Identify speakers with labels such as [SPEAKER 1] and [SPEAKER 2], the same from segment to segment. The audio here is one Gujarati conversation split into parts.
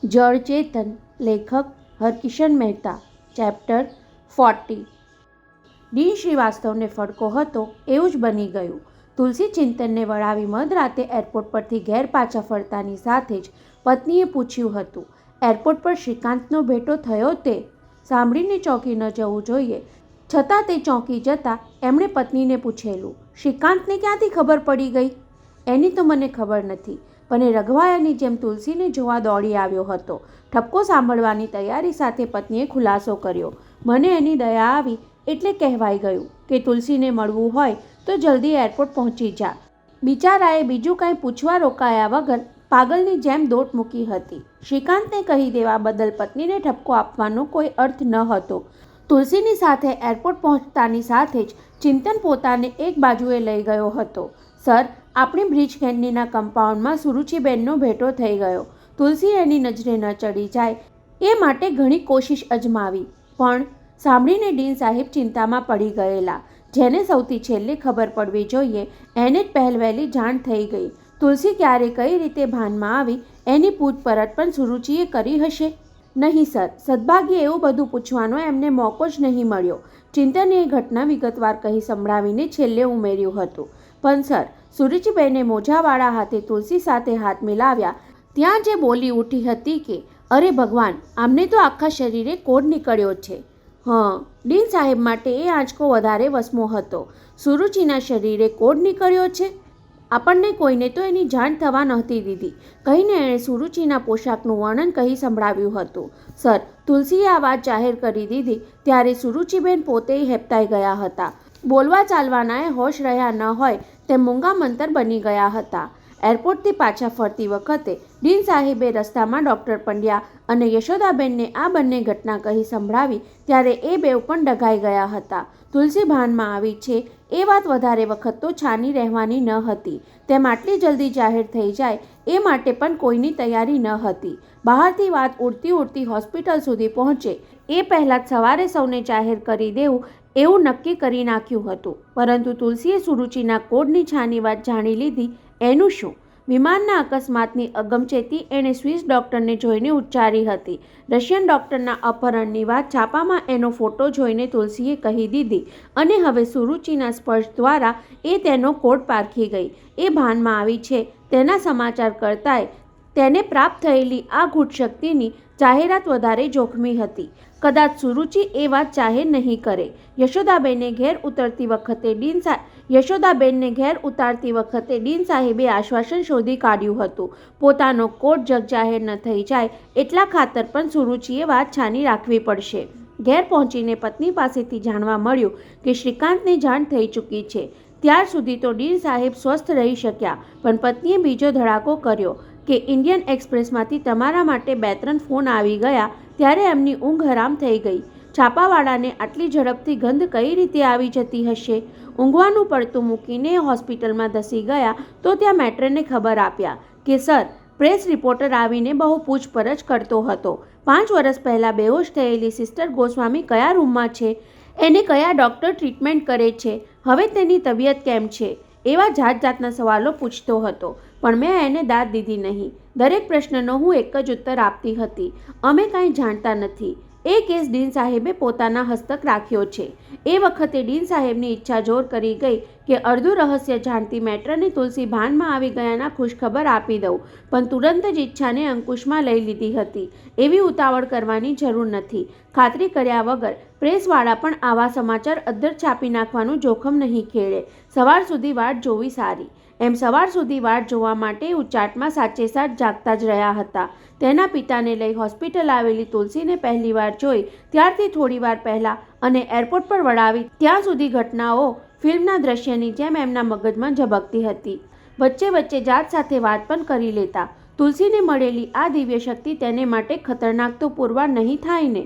[SPEAKER 1] જળ ચેતન, લેખક હરકિશન મહેતા. ચેપ્ટર 40. ડીન શ્રીવાસ્તવને ફડકો હતો એવું જ બની ગયું. તુલસી ચિંતનને વળાવી મધરાતે એરપોર્ટ પરથી ઘેર પાછા ફરતાની સાથે જ પત્નીએ પૂછ્યું હતું, એરપોર્ટ પર શ્રીકાંતનો ભેટો થયો તે? સાંભળીને ચોંકી ન જવું જોઈએ, છતાં તે ચોંકી જતાં એમણે પત્નીને પૂછેલું, શ્રીકાંતને ક્યાંથી ખબર પડી ગઈ? એની તો મને ખબર નથી, પણ એ રઘવાયાની જેમ તુલસીને જોવા દોડી આવ્યો હતો. ઠપકો સાંભળવાની તૈયારી સાથે પત્નીએ ખુલાસો કર્યો, મને એની દયા આવી એટલે કહેવાઈ ગયું કે તુલસીને મળવું હોય તો જલ્દી એરપોર્ટ પહોંચી જા. બિચારાએ બીજું કાંઈ પૂછવા રોકાયા વગર પાગલની જેમ દોટ મૂકી હતી. શ્રીકાંતને કહી દેવા બદલ પત્નીને ઠપકો આપવાનો કોઈ અર્થ ન હતો. તુલસીની સાથે એરપોર્ટ પહોંચતાની સાથે જ ચિંતન પોતાને એક બાજુએ લઈ ગયો હતો. સર, આપણી બ્રિજ કેન્ડીના કમ્પાઉન્ડમાં સુરુચિબેનનો ભેટો થઈ ગયો. તુલસી એની નજરે ન ચડી જાય એ માટે ઘણી કોશિશ અજમાવી, પણ સાંભળીને ડીન સાહેબ ચિંતામાં પડી ગયેલા. જેને સૌથી છેલ્લે ખબર પડવી જોઈએ એને જ પહેલવહેલી જાણ થઈ ગઈ. તુલસી ક્યારે કઈ રીતે ભાનમાં આવી એની પૂછપરછ પણ સુરુચિએ કરી હશે? નહીં સર, સદભાગ્યે એવું બધું પૂછવાનો એમને મોકો જ નહીં મળ્યો. ચિંતને એ ઘટના વિગતવાર કહી સંભળાવીને છેલ્લે ઉમેર્યું હતું, પણ સર, સુરુચિબેને મોજાવાળા હાથે તુલસી સાથે હાથ મિલાવ્યા ત્યાં જે બોલી ઉઠી હતી કે, અરે ભગવાન, આમને તો આખા શરીરે કોડ નીકળ્યો છે. ડીન સાહેબ માટે એ આંચકો વધારે વસમો હતો. સુરુચિના શરીરે કોડ નીકળ્યો છે? આપણને કોઈને તો એની જાણ થવા નહોતી દીધી, કહીને એણે સુરુચિના પોશાકનું વર્ણન કહી સંભળાવ્યું હતું. સર, તુલસીએ આ વાત જાહેર કરી દીધી ત્યારે સુરુચિબેન પોતે હેપતાઈ ગયા હતા. બોલવા ચાલવાના એ હોશ રહ્યા ન હોય તેમ મૂંગા મંતર બની ગયા હતા. એરપોર્ટથી પાછા ફરતી વખતે ડીન સાહેબે રસ્તામાં ડૉક્ટર પંડ્યા અને યશોદાબેનને આ બંને ઘટના કહી સંભળાવી ત્યારે એ બેઉ પણ ડઘાઈ ગયા હતા. તુલસી ભાનમાં આવી છે એ વાત વધારે વખત તો છાની રહેવાની ન હતી, તેમ આટલી જલ્દી જાહેર થઈ જાય એ માટે પણ કોઈની તૈયારી ન હતી. બહારથી વાત ઉડતી ઉડતી હોસ્પિટલ સુધી પહોંચે એ પહેલાં જ સવારે સૌને જાહેર કરી દેવું એવું નક્કી કરી નાખ્યું હતું. પરંતુ તુલસીએ સુરુચિના કોડની છાની વાત જાણી લીધી એનું શું? વિમાનના અકસ્માતની અગમચેતી એણે સ્વિસ ડૉક્ટરને જોઈને ઉચ્ચારી હતી. રશિયન ડૉક્ટરના અપહરણની વાત છાપામાં એનો ફોટો જોઈને તુલસીએ કહી દીધી અને હવે સુરુચિના સ્પર્શ દ્વારા એ તેનો કોડ પારખી ગઈ. એ ભાનમાં આવી છે તેના સમાચાર કરતાંય તેને પ્રાપ્ત થયેલી આ ગૂઢ શક્તિની જાહેરાત વધારે જોખમી હતી. કદાચ સુરુચિ એ વાત જાહેર નહીં કરે. યશોદાબેનને ઘેર ઉતારતી વખતે ડીન સાહેબે આશ્વાસન શોધી કાઢ્યું હતું. પોતાનો કોડ જગજાહેર ન થઈ જાય એટલા ખાતર પણ સુરુચિએ વાત છાની રાખવી પડશે. ઘેર પહોંચીને પત્ની પાસેથી જાણવા મળ્યું કે શ્રીકાંતને જાણ થઈ ચૂકી છે. ત્યાર સુધી તો ડીન સાહેબ સ્વસ્થ રહી શક્યા, પણ પત્નીએ બીજો ધડાકો કર્યો કે ઇન્ડિયન એક્સપ્રેસમાંથી તમારા માટે 2-3 ફોન આવી ગયા ત્યારે એમની ઊંઘ હરામ થઈ ગઈ. છાપાવાળાને આટલી ઝડપથી ગંધ કઈ રીતે આવી જતી હશે? ઊંઘવાનું પડતું મૂકીને હોસ્પિટલમાં ધસી ગયા તો ત્યાં મેટ્રને ખબર આપ્યા કે સર, પ્રેસ રિપોર્ટર આવીને બહુ પૂછપરછ કરતો હતો. 5 વર્ષ પહેલાં બેહોશ થયેલી સિસ્ટર ગોસ્વામી કયા રૂમમાં છે? એને કયા ડૉક્ટર ટ્રીટમેન્ટ કરે છે? હવે તેની તબિયત કેમ છે? એવા જાતના સવાલો પૂછતો હતો, પણ મેં એને દાદ દીધી નહીં. દરેક પ્રશ્નનો હું એક જ ઉત્તર આપતી હતી, અમે કાંઈ જાણતા નથી. એ કેસ ડીન સાહેબે પોતાના હસ્તક રાખ્યો છે. એ વખતે ડીન સાહેબની ઈચ્છા જોર કરી ગઈ કે અડધું રહસ્ય જાણતી મેટ્રને તુલસી ભાનમાં આવી ગયાના ખુશખબર આપી દઉં, પણ તુરંત જ ઈચ્છાને અંકુશમાં લઈ લીધી હતી. એવી ઉતાવળ કરવાની જરૂર નથી. ખાતરી કર્યા વગર પ્રેસવાળા પણ આવા સમાચાર અદ્ધર છાપી નાખવાનું જોખમ નહીં ખેડે. સવાર સુધી વાટ જોવી સારી. એમ સવાર સુધી વાટ જોવા માટે ઉચાટમાં સાચેસાચ જાગતા જ રહ્યા હતા. તેના પિતાને લઈ હોસ્પિટલ આવેલી તુલસીને પહેલીવાર જોઈ ત્યારથી થોડીવાર પહેલાં અને એરપોર્ટ પર વળાવી ત્યાં સુધી ઘટનાઓ ફિલ્મના દ્રશ્યની જેમ એમના મગજમાં ઝબકતી હતી. વચ્ચે વચ્ચે જાત સાથે વાત પણ કરી લેતા. તુલસીને મળેલી આ દિવ્ય શક્તિ તેને માટે ખતરનાક તો પુરવાર નહીં થાય ને?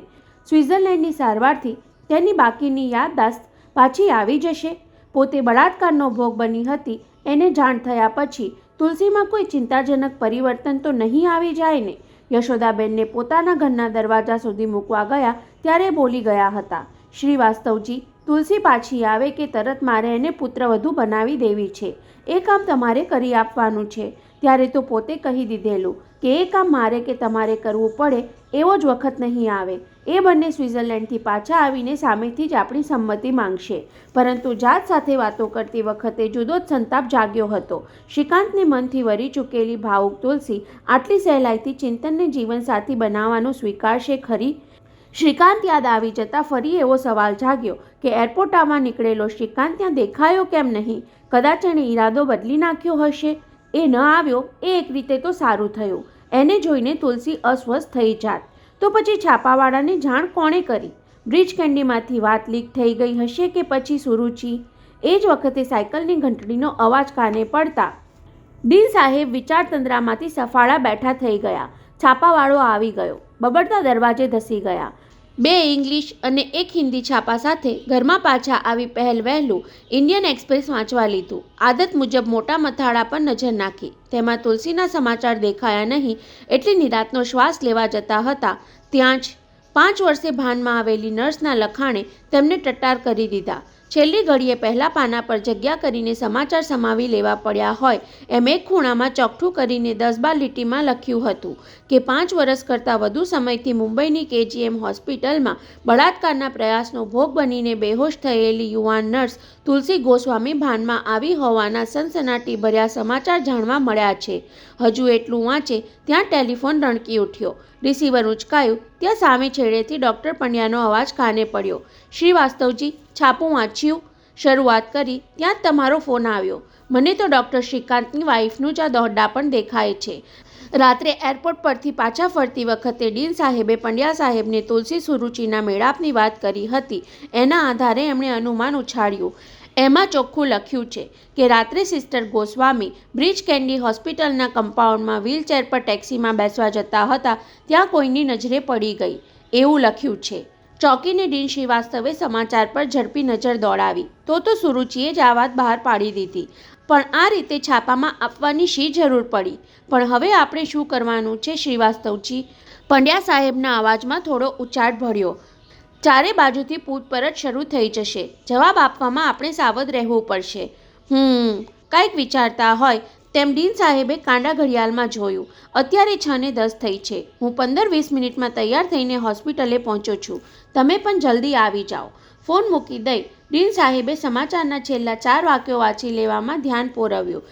[SPEAKER 1] સ્વિટ્ઝરલેન્ડની સારવારથી તેની બાકીની યાદદાસ્ત પાછી આવી જશે. પોતે બળાત્કારનો ભોગ બની હતી એને જાણ થયા પછી તુલસીમાં કોઈ ચિંતાજનક પરિવર્તન તો નહીં આવી જાય ને? યશોદાબેનને પોતાના ઘરના દરવાજા સુધી મૂકવા ગયા ત્યારે બોલી ગયા હતા, શ્રીવાસ્તવજી, તુલસી પાછી આવે કે તરત મારે એને પુત્રવધુ બનાવી દેવી છે. એ કામ તમારે કરી આપવાનું છે. ત્યારે તો પોતે કહી દીધેલું કે એ કામ મારે કે તમારે કરવું પડે એવો જ વખત નહીં આવે. એ બંને સ્વિટ્ઝરલેન્ડથી પાછા આવીને સામેથી જ આપણી સંમતિ માંગશે. પરંતુ જાત સાથે વાતો કરતી વખતે જુદો જ સંતાપ જાગ્યો હતો. શ્રીકાંતને મનથી વરી ચૂકેલી ભાવુક તુલસી આટલી સહેલાઈથી ચિંતનને જીવનસાથી બનાવવાનું સ્વીકારશે ખરી? શ્રીકાંત યાદ આવી જતાં ફરી એવો સવાલ જાગ્યો કે એરપોર્ટ આવવા નીકળેલો શ્રીકાંત ત્યાં દેખાયો કેમ નહીં? કદાચ એણે ઈરાદો બદલી નાખ્યો હશે. એ ન આવ્યો એ એક રીતે તો સારું થયું. એને જોઈને તુલસી અસ્વસ્થ થઈ જાત તો પછી છાપાવાળાને જાણ કોણે કરી? બ્રિજ કેન્ડીમાંથી વાત લીક થઈ ગઈ હશે કે પછી સુરુચિ? એ જ વખતે સાયકલની ઘંટડીનો અવાજ કાને પડતા ડીન સાહેબ વિચારતંદ્રામાંથી સફાળા બેઠા થઈ ગયા. છાપાવાળો આવી ગયો. બબડતા દરવાજે ધસી ગયા. 2 ઇંગ્લિશ અને 1 હિન્દી છાપા સાથે ઘરમાં પાછા આવી પહેલ વહેલું ઇન્ડિયન એક્સપ્રેસ વાંચવા લીધું. આદત મુજબ મોટા મથાળા પર નજર નાખી. તેમાં તુલસીના સમાચાર દેખાયા નહીં એટલે નિરાંતનો શ્વાસ લેવા જતા હતા ત્યાં જ 5 વર્ષે ભાનમાં આવેલી નર્સના લખાણે તેમને ટટ્ટાર કરી દીધા. છેલ્લી ઘડીએ પહેલા પાના પર જગ્યા કરીને સમાચાર સમાવી લેવા પડ્યા હોય એમ એક ખૂણામાં ચોકઠું કરીને 10-12 લીટીમાં લખ્યું હતું કે 5 વર્ષ કરતાં વધુ સમયથી મુંબઈની KGM હોસ્પિટલમાં બળાત્કારના પ્રયાસનો ભોગ બનીને બેહોશ થયેલી યુવાન નર્સ તુલસી ગોસ્વામી ભાનમાં આવી હોવાના સનસનાટીભર્યા સમાચાર જાણવા મળ્યા છે. હજુ એટલું વાંચે ત્યાં ટેલિફોન રણકી ઉઠ્યો. રિસીવર ઉંચકાયું ત્યાં સામે છેડેથી ડૉક્ટર પંડ્યાનો અવાજ કાને પડ્યો. શ્રીવાસ્તવજી, છાપું વાંચ્યું? શરૂઆત કરી ત્યાં જ તમારો ફોન આવ્યો. મને તો ડૉક્ટર શ્રીકાંતની વાઈફનું જ આ દોહડાપણ દેખાય છે. રાત્રે એરપોર્ટ પરથી પાછા ફરતી વખતે ડીન સાહેબે પંડ્યા સાહેબને તુલસી સુરુચિના મેળાપની વાત કરી હતી. એના આધારે એમણે અનુમાન ઉછાળ્યું. એમાં ચોખ્ખું લખ્યું છે કે રાત્રે સિસ્ટર ગોસ્વામી બ્રિજ કેન્ડી હોસ્પિટલના કમ્પાઉન્ડમાં વ્હીલચેર પર ટેક્સીમાં બેસવા જતા હતા ત્યાં કોઈની નજરે પડી ગઈ એવું લખ્યું છે. ચોકીને ડીન શ્રીવાસ્તવે સમાચાર પર ઝડપી નજર દોડાવી તો સુરુચિએ જ આ વાત બહાર પાડી દીધી. પણ આ રીતે છાપામાં આપવાની શી જરૂર પડી? પણ હવે આપણે શું કરવાનું છે શ્રીવાસ્તવજી? પંડ્યા સાહેબના અવાજમાં થોડો ઉચાટ ભળ્યો. ચારે બાજુથી પૂછપરછ શરૂ થઈ જશે. જવાબ આપવામાં આપણે સાવધ રહેવું પડશે. કાંઈક વિચારતા હોય તેમ ડીન સાહેબે કાંડા ઘડિયાળમાં જોયું. અત્યારે 6:10 થઈ છે. હું 15-20 મિનિટમાં તૈયાર થઈને હોસ્પિટલે પહોંચો છું. તમે પણ જલ્દી આવી જાઓ. ફોન મૂકી દઈ ડીન સાહેબે સમાચારના છેલ્લા 4 વાક્યો વાંચી લેવામાં ધ્યાન પોરવ્યું.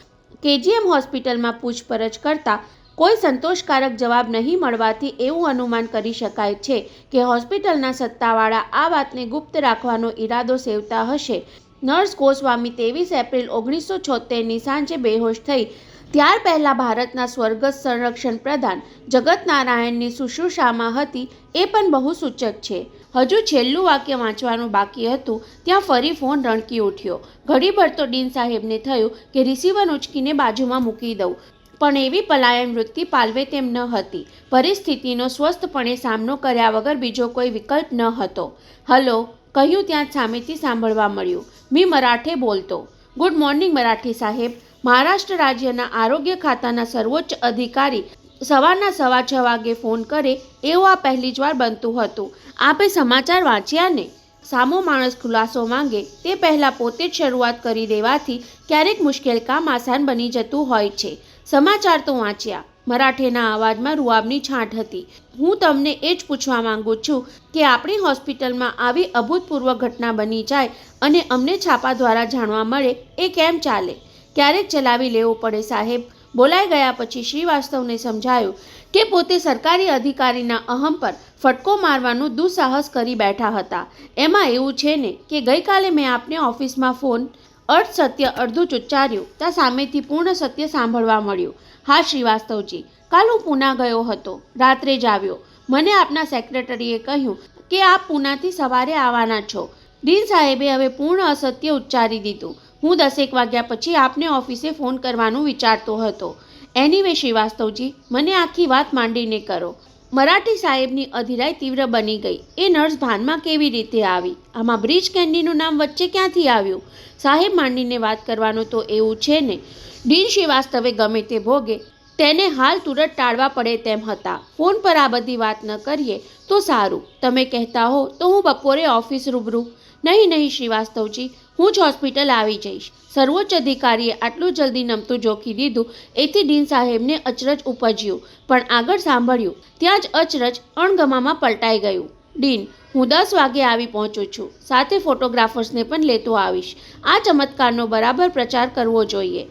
[SPEAKER 1] KGM હોસ્પિટલમાં પૂછપરછ કરતા કોઈ સંતોષકારક જવાબ નહીં મળવાથી એવું અનુમાન કરી શકાય છે કે હોસ્પિટલના સત્તાવાળા આ વાતને ગુપ્ત રાખવાનો ઈરાદો સેવતા હશે. નર્સ ગોસ્વામી 23 એપ્રિલ 1976ની સાંજે બેહોશ થઈ ત્યાર પહેલાં ભારતના સ્વર્ગસ્થ સંરક્ષણ પ્રધાન જગત નારાયણની શુશ્રૂષામાં હતી એ પણ બહુ સૂચક છે. હજુ છેલ્લું વાક્ય વાંચવાનું બાકી હતું ત્યાં ફરી ફોન રણકી ઉઠ્યો. ઘડીભર તો ડીન સાહેબને થયું કે રિસીવર ઉંચકીને બાજુમાં મૂકી દઉં, પણ એવી પલાયન વૃત્તિ પાલવે તેમ ન હતી. પરિસ્થિતિનો સ્વસ્થપણે સામનો કર્યા વગર બીજો કોઈ વિકલ્પ ન હતો. હલો કહ્યું ત્યાં સામેથી સાંભળવા મળ્યું. મી મરાઠે બોલતો. ગુડ મોર્નિંગ મરાઠી સાહેબ. મહારાષ્ટ્ર રાજ્યના આરોગ્ય ખાતાના સર્વોચ્ચ અધિકારી સવારના 6:15 વાગે ફોન કરે એવું આ પહેલી જ વાર બનતું હતું. આપે સમાચાર વાંચ્યા ને? સામો માણસ ખુલાસો માંગે તે પહેલાં પોતે જ શરૂઆત કરી દેવાથી ક્યારેક મુશ્કેલ કામ આસાન બની જતું હોય છે. સમાચાર તો વાંચ્યા. મરાઠેના અવાજમાં રૂઆબની છાંટ હતી. હું તમને એ જ પૂછવા માંગુ છું કે આપણી હોસ્પિટલમાં આવી અભૂતપૂર્વ ઘટના બની જાય અને અમને છાપા દ્વારા જાણવા મળે એ કેમ ચાલે? ક્યારેક ચલાવી લેવું પડે સાહેબ. બોલાઈ ગયા પછી શ્રીવાસ્તવને સમજાયું કે પોતે સરકારી અધિકારીના અહમ પર ફટકો મારવાનું દુસ્સાહસ કરી બેઠા હતા. એમાં એવું છે ને કે ગઈકાલે મેં આપને ઓફિસમાં ફોન અર્ધ સત્ય અડધું ચુચ્ચાર્યું ત્યાં સામેથી પૂર્ણ સત્ય સાંભળવા મળ્યું. હા શ્રીવાસ્તવજી, કાલ હું પૂના ગયો હતો. રાત્રે જ આવ્યો. મને આપના સેક્રેટરીએ કહ્યું કે આપ પૂનાથી સવારે આવવાના છો. ડીન સાહેબે હવે પૂર્ણ અસત્ય ઉચ્ચારી દીધું. હું 10 વાગ્યા પછી આપને ઓફિસે ફોન કરવાનું વિચારતો હતો. એનીવે શ્રીવાસ્તવજી, મને આખી વાત માંડીને કરો. મરાઠી સાહેબની અધીરાઈ તીવ્ર બની ગઈ. એ નર્સ ભાનમાં કેવી રીતે આવી? આમાં બ્રિજ કેન્ડીનું નામ વચ્ચે ક્યાંથી આવ્યું? સાહેબ માંડીને વાત કરવાનું તો એવું છે ને. ડીન શ્રીવાસ્તવે ગમે તે ભોગે તેને હાલ તુરત ટાળવા પડે તેમ હતા. ફોન પર આ બધી વાત ન કરીએ તો સારું. તમે કહેતા હો તો હું બપોરે ઓફિસ રૂબરૂ. નહીં શ્રીવાસ્તવજી, હું જ હોસ્પિટલ આવી જઈશ. સર્વોચ્ચ અધિકારીએ આટલું જલ્દી નમતું જોખી દીધું એથી ડીન સાહેબને અચરજ ઉપજ્યું, પણ આગળ સાંભળ્યું ત્યાં જ અચરજ અણગમામાં પલટાઈ ગયું. ડીન, હું 10 વાગે આવી પહોંચું છું. સાથે ફોટોગ્રાફર્સને પણ લેતો આવીશ. આ ચમત્કારનો બરાબર પ્રચાર કરવો જોઈએ.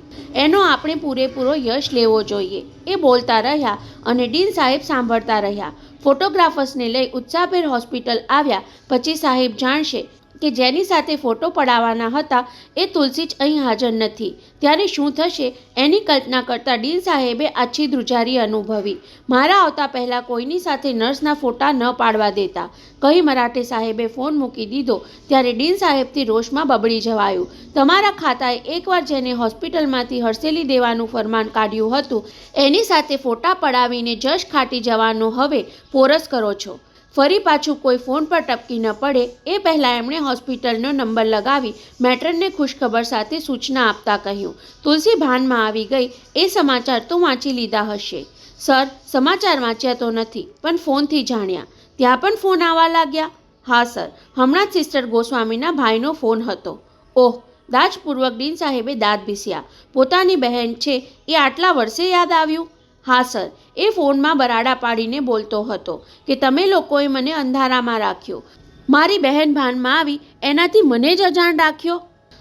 [SPEAKER 1] એનો આપણે પૂરેપૂરો યશ લેવો જોઈએ. એ બોલતા રહ્યા અને ડીન સાહેબ સાંભળતા રહ્યા. ફોટોગ્રાફર્સને લઈ ઉત્સાહભેર હોસ્પિટલ આવ્યા પછી સાહેબ જાણશે કે જેની સાથે ફોટો પડાવવાના હતા એ તુલસી જ અહીં હાજર નથી. ત્યારે શું થશે એની કલ્પના કરતાં ડીન સાહેબે આછી ધ્રુજારી અનુભવી. મારા આવતા પહેલાં કોઈની સાથે નર્સના ફોટા ન પાડવા દેતા, કહી મરાઠે સાહેબે ફોન મૂકી દીધો. ત્યારે ડીન સાહેબથી રોષમાં બબડી જવાયું. તમારા ખાતાએ એકવાર જેને હોસ્પિટલમાંથી હડસેલી દેવાનું ફરમાન કાઢ્યું હતું એની સાથે ફોટા પડાવીને જશ ખાટી જવાનો હવે પોરસ કરો છો. ફરી પાછું કોઈ ફોન પર ટપકી ન પડે એ પહેલાં એમણે હોસ્પિટલનો નંબર લગાવી મેટ્રનને ખુશખબર સાથે સૂચના આપતા કહ્યું. તુલસી ભાનમાં આવી ગઈ. એ સમાચાર તો વાંચી લીધા હશે. સર, સમાચાર વાંચ્યા તો નથી, પણ ફોનથી જાણ્યા. ત્યાં પણ ફોન આવવા લાગ્યા? હા સર, હમણાં જ સિસ્ટર ગોસ્વામીના ભાઈનો ફોન હતો. ઓહ! દાજપૂર્વક ડીન સાહેબે દાંત ભીસ્યા. પોતાની બહેન છે એ આટલા વર્ષે યાદ આવ્યું? હા સર, એ ફોનમાં બરાડા પાડીને બોલતો હતો કે તમે લોકોએ મને અંધારામાં રાખ્યો. મારી બહેન ભાનમાં આવી એનાથી મને જ અજાણ રાખ્યો.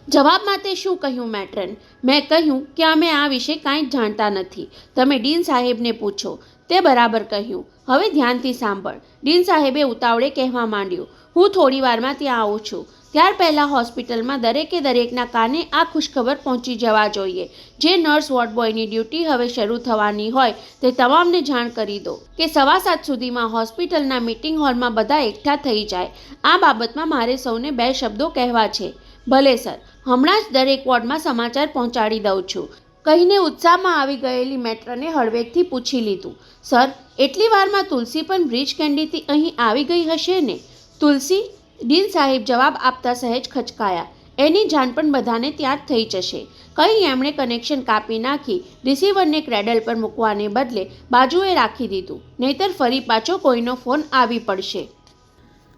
[SPEAKER 1] જવાબમાં તે શું કહ્યું મેટ્રન? મેં કહ્યું કે અમે આ વિશે કાંઈ જ જાણતા નથી. તમે ડીન સાહેબને પૂછો. તે બરાબર કહ્યું. હવે ધ્યાનથી સાંભળ. ડીન સાહેબે ઉતાવળે કહેવા માંડ્યું. હું થોડી વારમાં ત્યાં આવું છું. ત્યાર પહેલાં હોસ્પિટલમાં દરેકના કાને આ ખુશખબર પહોંચી જવા જોઈએ. જે નર્સ વોર્ડબોયની ડ્યુટી હવે શરૂ થવાની હોય તે તમામને જાણ કરી દો કે 7:15 સુધીમાં હોસ્પિટલના મિટિંગ હોલમાં બધા એકઠા થઈ જાય. આ બાબતમાં મારે સૌને 2 શબ્દો કહેવા છે. ભલે સર, હમણાં જ દરેક વોર્ડમાં સમાચાર પહોંચાડી દઉં છું, કહીને ઉત્સાહમાં આવી ગયેલી મેટ્રને હળવેકથી પૂછી લીધું. સર, એટલી વારમાં તુલસી પણ બ્રિજ કેન્ડીથી અહીં આવી ગઈ હશે ને? તુલસી? ડીન સાહેબ જવાબ આપતા સહેજ ખચકાયા. એની જાણ પણ બધાને ત્યાં જ થઈ જશે. કહી એમણે કનેક્શન કાપી નાખી રિસીવરને ક્રેડલ પર મૂકવાને બદલે બાજુએ રાખી દીધું. નહીતર ફરી પાછો કોઈનો ફોન આવી પડશે.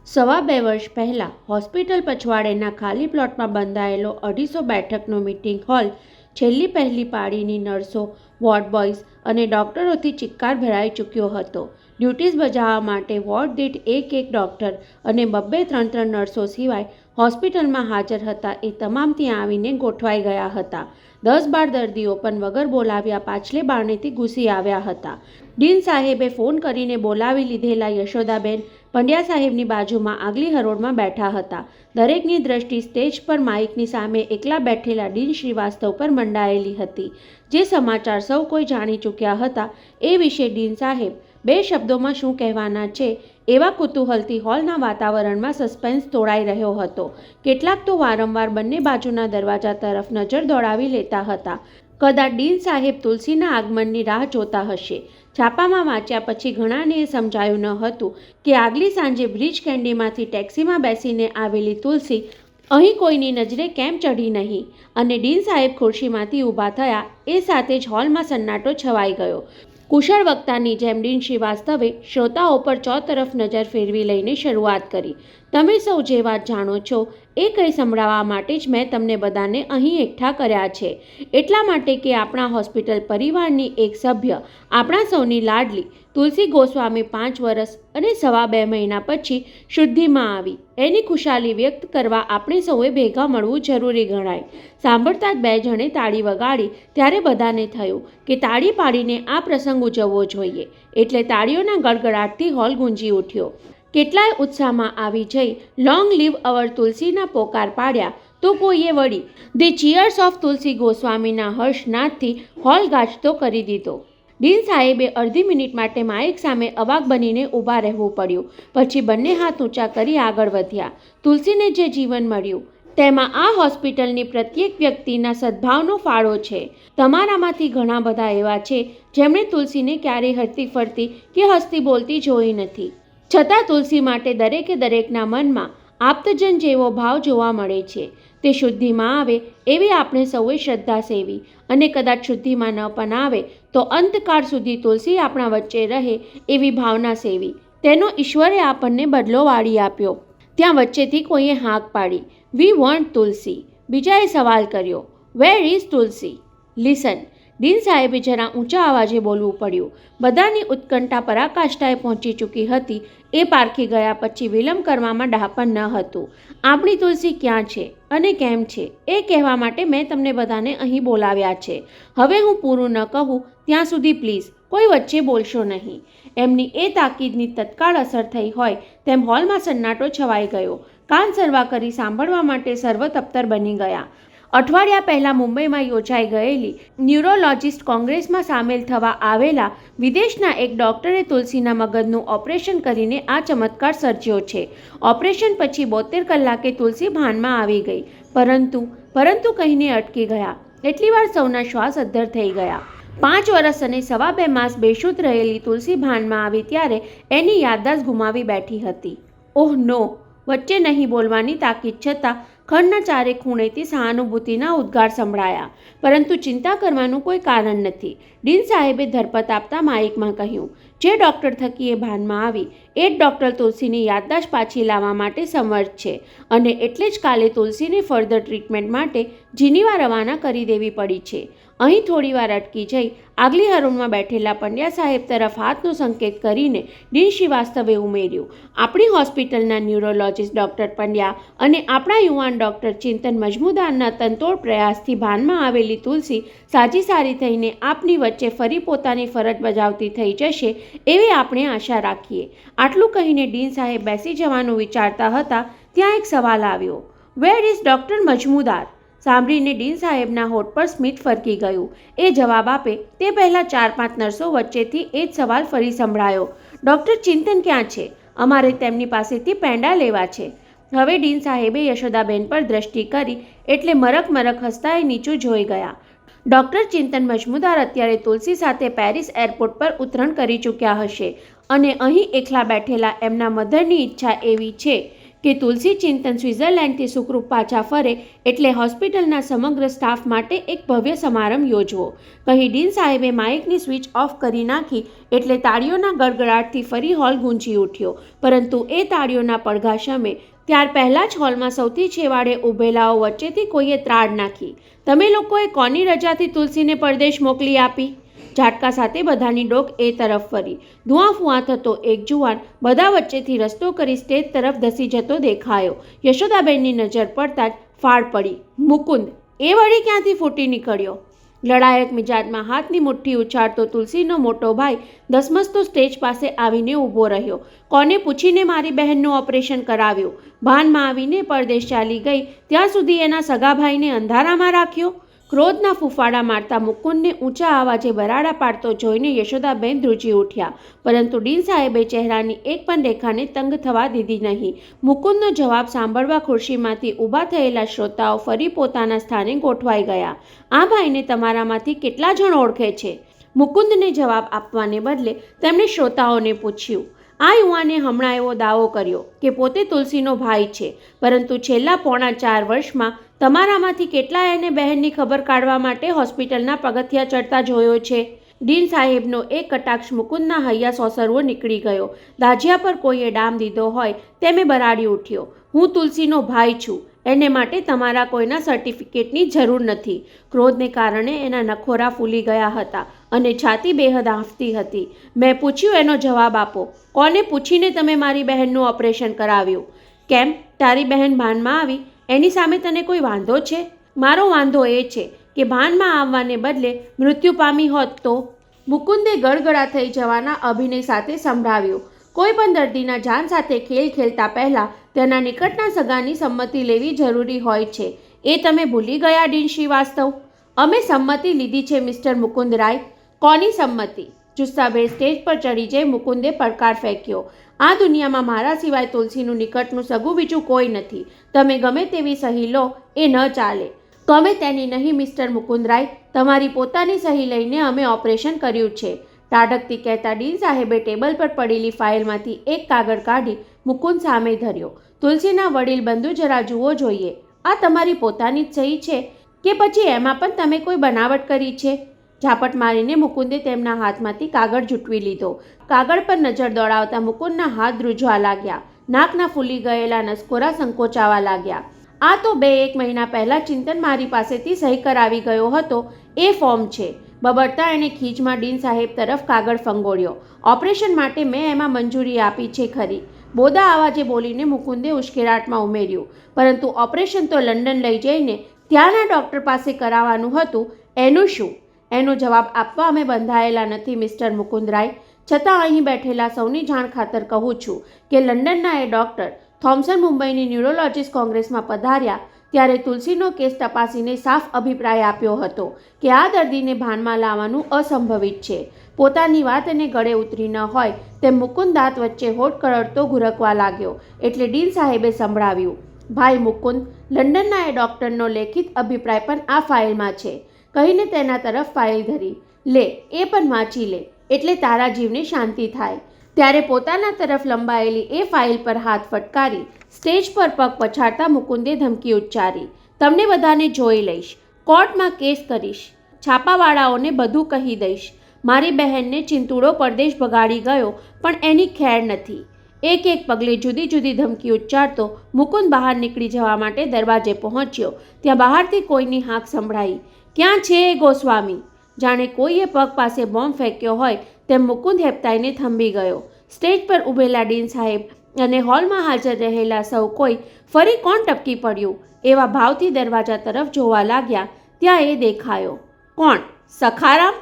[SPEAKER 1] 2.25 વર્ષ પહેલાં હોસ્પિટલ પછવાડેના ખાલી પ્લોટમાં બંધાયેલો 250 બેઠકનો મિટિંગ હોલ છેલ્લી પહેલી પાળીની નર્સો, વોર્ડ બોયઝ અને ડૉક્ટરોથી ચિક્કાર ભરાઈ ચૂક્યો હતો. ડ્યુટીઝ બજાવવા માટે વોર્ડ દીઠ એક ડૉક્ટર અને 2-3 નર્સો સિવાય હોસ્પિટલમાં હાજર હતા એ તમામ ત્યાં આવીને ગોઠવાઈ ગયા હતા. 10-12 દર્દીઓ પણ વગર બોલાવ્યા પાછલે બારણેથી ઘૂસી આવ્યા હતા. ડીન સાહેબે ફોન કરીને બોલાવી લીધેલા યશોદાબેન પંડ્યા સાહેબની બાજુમાં આગલી હરોળમાં બેઠા હતા. દરેકની દ્રષ્ટિ સ્ટેજ પર માઇકની સામે એકલા બેઠેલા ડીન શ્રીવાસ્તવ પર મંડાયેલી હતી. જે સમાચાર સૌ કોઈ જાણી ચૂક્યા હતા એ વિશે ડીન સાહેબ 2 શબ્દોમાં શું કહેવાના છે એવા કુતૂહલથી હોલના વાતાવરણમાં સસ્પેન્સ તોડાઈ રહ્યો હતો. કેટલાક તો વારંવાર બંને બાજુના દરવાજા તરફ નજર દોડાવી લેતા હતા. કદાચ ડીન સાહેબ તુલસીના આગમનની રાહ જોતા હશે. છાપામાં વાંચ્યા પછી ઘણાને એ સમજાયું ન હતું કે આગલી સાંજે બ્રિજ કેન્ડીમાંથી ટેક્સીમાં બેસીને આવેલી તુલસી અહીં કોઈની નજરે કેમ ચઢી નહીં. અને ડીન સાહેબ ખુરશીમાંથી ઊભા થયા એ સાથે જ હોલમાં સન્નાટો છવાઈ ગયો. કુશળ વક્તાની જેમ ડીન શ્રીવાસ્તવે શ્રોતાઓ પર ચોતરફ નજર ફેરવી લઈને શરૂઆત કરી. તમે સૌ જે વાત જાણો છો એ કંઈ સંભળાવવા માટે જ મેં તમને બધાને અહીં એકઠા કર્યા છે. એટલા માટે કે આપણા હોસ્પિટલ પરિવારની એક સભ્ય, આપણા સૌની લાડલી તુલસી ગોસ્વામી 5 વર્ષ અને 2.25 મહિના પછી શુદ્ધિમાં આવી. એની ખુશાલી વ્યક્ત કરવા આપણે સૌએ ભેગા મળવું જરૂરી ગણાય. સાંભળતા જ 2 જણે તાળી વગાડી. ત્યારે બધાને થયું કે તાળી પાડીને આ પ્રસંગ ઉજવવો જોઈએ. એટલે તાળીઓના ગડગડાટથી હોલ ગુંજી ઉઠ્યો. કેટલાય ઉત્સાહમાં આવી જઈ લોંગ લીવ અવર તુલસીના પોકાર પાડ્યા તો કોઈએ વળી ધી ચીયર્સ ઓફ તુલસી ગોસ્વામીના હર્ષનાદથી હોલ ગાજતો કરી દીધો. ડીન સાહેબે અડધી મિનિટ માટે માઇક સામે અવાક બનીને ઊભા રહેવું પડ્યું. પછી બંને હાથ ઊંચા કરી આગળ વધ્યા. તુલસીને જે જીવન મળ્યું તેમાં આ હોસ્પિટલની પ્રત્યેક વ્યક્તિના સદ્ભાવનો ફાળો છે. તમારામાંથી ઘણા બધા એવા છે જેમણે તુલસીને ક્યારેય હરતી ફરતી કે હસતી બોલતી જોઈ નથી. છતાં તુલસી માટે દરેકના મનમાં આપ્તજન જેવો ભાવ જોવા મળે છે. તે શુદ્ધિમાં આવે એવી આપણે સૌએ શ્રદ્ધા સેવી અને કદાચ શુદ્ધિમાં ન પણ આવે તો અંતકાળ સુધી તુલસી આપણા વચ્ચે રહે એવી ભાવના સેવી. તેનો ઈશ્વરે આપણને બદલો વાળી આપ્યો. ત્યાં વચ્ચેથી કોઈએ હાંક પાડી, વી વોન્ટ તુલસી. બીજાએ સવાલ કર્યો, where is Tulsi? Listen. Dean સાહેબે જરા ઊંચા અવાજે બોલવું પડ્યું. બધાની ઉત્કંઠા પરાકાષ્ઠાએ પહોંચી ચૂકી હતી. એ પારખી ગયા પછી વિલંબ કરવામાં ડહાપણ ન હતું. આપણી તુલસી ક્યાં છે અને કેમ છે એ કહેવા માટે મેં તમને બધાને અહીં બોલાવ્યા છે. હવે હું પૂરું ન કહું ત્યાં સુધી પ્લીઝ કોઈ વચ્ચે બોલશો નહીં. એમની એ તાકીદની તત્કાળ અસર થઈ હોય તેમ હોલમાં સન્નાટો છવાઈ ગયો. કાન સરવા કરી સાંભળવા માટે સર્વ તપ્તર બની ગયા. અઠવાડિયા પહેલાં મુંબઈમાં યોજાઈ ગયેલી ન્યુરોલોજિસ્ટ કોંગ્રેસમાં સામેલ થવા આવેલા વિદેશના એક ડૉક્ટરે તુલસીના મગજનું ઓપરેશન કરીને આ ચમત્કાર સર્જ્યો છે. ઓપરેશન પછી 72 કલાકે તુલસી ભાનમાં આવી ગઈ, પરંતુ કહીને અટકી ગયા. એટલી વાર સૌના શ્વાસ અદ્ધર થઈ ગયા. 5 વર્ષ અને 2.25 માસ બેશુદ્ધ રહેલી તુલસી ભાનમાં આવી ત્યારે એની યાદદાસ્ત ગુમાવી બેઠી હતી. ઓહ નો! વચ્ચે નહીં બોલવાની તાકીદ છતાં ખંડના ચારે ખૂણેથી સહાનુભૂતિના ઉદ્ગાર સંભળાયા. પરંતુ ચિંતા કરવાનું કોઈ કારણ નથી. ડીન સાહેબે ધરપત આપતા માઇકમાં કહ્યું, જે ડૉક્ટર થકી એ ભાનમાં આવી એ જ ડૉક્ટર તુલસીની યાદદાસ્ત પાછી લાવવા માટે સમર્થ છે અને એટલે જ કાલે તુલસીને ફર્ધર ટ્રીટમેન્ટ માટે જીનીવા રવાના કરી દેવી પડી છે. અહીં થોડીવાર અટકી જઈ આગલી હરોળમાં બેઠેલા પંડ્યા સાહેબ તરફ હાથનો સંકેત કરીને ડીન શ્રીવાસ્તવે ઉમેર્યું, આપણી હોસ્પિટલના ન્યુરોલોજિસ્ટ ડૉક્ટર પંડ્યા અને આપણા યુવાન ડૉક્ટર ચિંતન મજમુદારના તનતોડ પ્રયાસથી ભાનમાં આવેલી તુલસી સાજી સારી થઈને આપની વચ્ચે ફરી પોતાની ફરજ બજાવતી થઈ જશે એવી આપણે આશા રાખીએ. આટલું કહીને ડીન સાહેબ બેસી જવાનું વિચારતા હતા ત્યાં એક સવાલ આવ્યો, વેર ઇઝ ડૉક્ટર મજમુદાર? સાંભળીને ડીન સાહેબના હોઠ પર સ્મિત ફરકી ગયું. એ જવાબ આપે તે પહેલાં 4-5 નર્સો વચ્ચેથી એ જ સવાલ ફરી સંભળાયો, ડૉક્ટર ચિંતન ક્યાં છે? અમારે તેમની પાસેથી પેંડા લેવા છે. હવે ડીન સાહેબે યશોદાબેન પર દ્રષ્ટિ કરી એટલે મરક હસતા એ નીચું જોઈ ગયા. ડૉક્ટર ચિંતન મજમુદાર અત્યારે તુલસી સાથે પેરિસ એરપોર્ટ પર ઉતરણ કરી ચૂક્યા હશે અને અહીં એકલા બેઠેલા એમના મધરની ઈચ્છા એવી છે કે તુલસી ચિંતન સ્વિટ્ઝરલેન્ડથી સુખરૂપ પાછા ફરે એટલે હોસ્પિટલના સમગ્ર સ્ટાફ માટે એક ભવ્ય સમારંભ યોજવો. કહી ડીન સાહેબે માઇકની સ્વિચ ઓફ કરી નાખી એટલે તાળીઓના ગડગડાટથી ફરી હોલ ગૂંજી ઉઠ્યો. પરંતુ એ તાળીઓના પડઘા શમે ત્યાર પહેલાં જ હોલમાં સૌથી છેવાડે ઊભેલાઓ વચ્ચેથી કોઈએ ત્રાડ નાખી, તમે લોકોએ કોની રજાથી તુલસીને પરદેશ મોકલી આપી? ઝાટકા સાથે બધાની ડોક એ તરફ ફરી. ધુઆં ફુઆં થતો એક જુવાન બધા વચ્ચેથી રસ્તો કરી સ્ટેજ તરફ ધસી જતો દેખાયો. યશોદાબેનની નજર પડતાં જ ફાળ પડી, મુકુંદ એ વળી ક્યાંથી ફૂટી નીકળ્યો? લડાયક મિજાજમાં હાથની મુઠ્ઠી ઉછાળતો તુલસીનો મોટો ભાઈ ધસમસતો સ્ટેજ પાસે આવીને ઊભો રહ્યો. કોને પૂછીને મારી બહેનનું ઓપરેશન કરાવ્યું? ભાનમાં આવીને પરદેશ ચાલી ગઈ ત્યાં સુધી એના સગા ભાઈને અંધારામાં રાખ્યો? ક્રોધના ફૂફાડા મારતા મુકુંદને ઊંચા અવાજે બરાડા પાડતો જોઈને યશોદાબેન ધ્રુજી ઉઠ્યા. પરંતુ ડીન સાહેબે ચહેરાની એક પણ રેખાને તંગ થવા દીધી નહીં. મુકુંદનો જવાબ સાંભળવા ખુરશીમાંથી ઊભા થયેલા શ્રોતાઓ ફરી પોતાના સ્થાને ગોઠવાઈ ગયા. આ ભાઈને તમારામાંથી કેટલા જણ ઓળખે છે? મુકુંદને જવાબ આપવાને બદલે તેમણે શ્રોતાઓને પૂછ્યું. આ યુવાને હમણાં એવો દાવો કર્યો કે પોતે તુલસીનો ભાઈ છે, પરંતુ છેલ્લા 4.5 વર્ષમાં તમારામાંથી કેટલા એને બહેનની ખબર કાઢવા માટે હોસ્પિટલના પગથિયા ચડતા જોયો છે? ડીન સાહેબનો એક કટાક્ષ મુકુંદના હૈયા સોસરવો નીકળી ગયો. દાજિયા પર કોઈએ ડામ દીધો હોય તેમે બરાડી ઉઠ્યો, હું તુલસીનો ભાઈ છું, એને માટે તમારા કોઈના સર્ટિફિકેટની જરૂર નથી. ક્રોધને કારણે એના નખોરા ફૂલી ગયા હતા અને છાતી બેહદ આંફતી હતી. મેં પૂછ્યું એનો જવાબ આપો. કોને પૂછીને તમે મારી બહેનનું ઓપરેશન કરાવ્યું? કેમ તારી બહેન ભાનમાં આવી એની સામે તને કોઈ વાંધો છે? મારો વાંધો એ છે કે ભાનમાં આવવાને બદલે મૃત્યુ પામી હોત તો? મુકુંદે ગળગળા થઈ જવાના અભિનય સાથે સંભળાવ્યું. કોઈ પણ દર્દીના જાન સાથે ખેલ ખેલતા પહેલાં તેના નિકટના સગાની સંમતિ લેવી જરૂરી હોય છે. એ તમે ભૂલી ગયા ડીન શ્રીવાસ્તવ? અમે સંમતિ લીધી છે મિસ્ટર મુકુંદ રાય. કોની સંમતિ? જુસ્સાભેર સ્ટેજ પર ચડી જઈ મુકુંદે પડકાર ફેંક્યો. આ દુનિયામાં મારા સિવાય તુલસીનું નિકટનું સગું બીજું કોઈ નથી. તમે ગમે તેવી સહી લો એ ન ચાલે. ગમે તેની નહીં મિસ્ટર મુકુંદ રાય, તમારી પોતાની સહી લઈને અમે ઓપરેશન કર્યું છે. ટાઢકથી કહેતા ડીન સાહેબે ટેબલ પર પડેલી ફાઇલમાંથી એક કાગળ કાઢી મુકુંદ સામે ધર્યો. તુલસીના વડીલ બંધુ જરા જુઓ જોઈએ, આ તમારી પોતાની જ સહી છે કે પછી એમાં પણ તમે કોઈ બનાવટ કરી છે? ઝાપટ મારીને મુકુંદે તેમના હાથમાંથી કાગળ ઝૂંટવી લીધો. કાગળ પર નજર દોડાવતા મુકુંદના હાથ ધ્રુજવા લાગ્યા. નાકના ફૂલી ગયેલા નસકોરા સંકોચાવા લાગ્યા. આ તો 2-1 મહિના પહેલાં ચિંતન મારી પાસેથી સહી કરાવી ગયો હતો એ ફોર્મ છે. બબડતા એણે ખીજમાં ડીન સાહેબ તરફ કાગળ ફંગોળ્યો. ઓપરેશન માટે મેં એમાં મંજૂરી આપી છે ખરી, બોદા અવાજે બોલીને મુકુંદે ઉશ્કેરાટમાં ઉમેર્યું. પરંતુ ઓપરેશન તો લંડન લઈ જઈને ત્યાંના ડૉક્ટર પાસે કરાવવાનું હતું, એનું શું? એનો જવાબ આપવા અમે બંધાયેલા નથી મિસ્ટર મુકુંદરાય. છતાં અહીં બેઠેલા સૌની જાણ ખાતર કહું છું કે લંડનના એ ડૉક્ટર થોમ્સન મુંબઈની ન્યુરોલોજીસ્ટ કોંગ્રેસમાં પધાર્યા ત્યારે તુલસીનો કેસ તપાસીને સાફ અભિપ્રાય આપ્યો હતો કે આ દર્દીને ભાનમાં લાવવાનું અસંભવિત છે. પોતાની વાત એને ગળે ઉતરી ન હોય તેમ મુકુંદ દાંત વચ્ચે હોઠ કરડતો ઘુરકવા લાગ્યો. એટલે ડીન સાહેબે સંભળાવ્યું, ભાઈ મુકુંદ, લંડનના એ ડૉક્ટરનો લેખિત અભિપ્રાય પણ આ ફાઇલમાં છે, કહીને તેના તરફ ફાઇલ ધરી. લે, એ પણ વાંચી લે, એટલે તારા જીવને શાંતિ થાય. ત્યારે પોતાના તરફ લંબાયેલી એ ફાઇલ પર હાથ ફટકારી સ્ટેજ પર પગ પછાડતા મુકુંદે ધમકી ઉચ્ચારી, તમને બધાને જોઈ લઈશ, કોર્ટમાં કેસ કરીશ, છાપાવાળાઓને બધું કહી દઈશ. મારી બહેનને ચિંતુડો પરદેશ ભગાડી ગયો પણ એની ખેર નથી. એક એક પગલે જુદી જુદી ધમકી ઉચ્ચારતો મુકુંદ બહાર નીકળી જવા માટે દરવાજે પહોંચ્યો. ત્યાં બહારથી કોઈની હાંક સંભળાઈ, ક્યાં છે એ ગોસ્વામી? જાણે કોઈએ પગ પાસે બોમ્બ ફેંક્યો હોય તેમ મુકુંદ હેપતાઈને થંભી ગયો. સ્ટેજ પર ઊભેલા ડીન સાહેબ અને હોલમાં હાજર રહેલા સૌ કોઈ ફરી કોણ ટપકી પડ્યું એવા ભાવથી દરવાજા તરફ જોવા લાગ્યા. ત્યાં એ દેખાયો. કોણ? સખારામ?